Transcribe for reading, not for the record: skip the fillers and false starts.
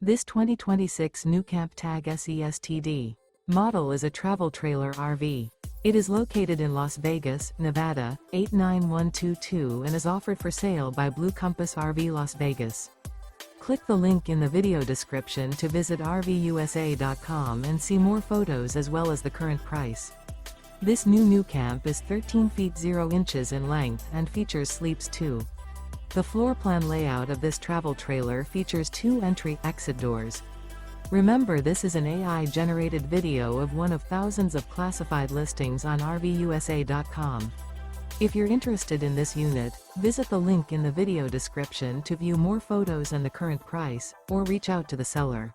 This 2026 NuCamp TAG SE Std model is a travel trailer RV. It is located in Las Vegas, Nevada, 89122 and is offered for sale by Blue Compass RV Las Vegas. Click the link in the video description to visit RVUSA.com and see more photos as well as the current price. This new NuCamp is 13 feet 0 inches in length and features sleeps 2. The floor plan layout of this travel trailer features 2 entry-exit doors. Remember, this is an AI-generated video of one of thousands of classified listings on RVUSA.com. If you're interested in this unit, visit the link in the video description to view more photos and the current price, or reach out to the seller.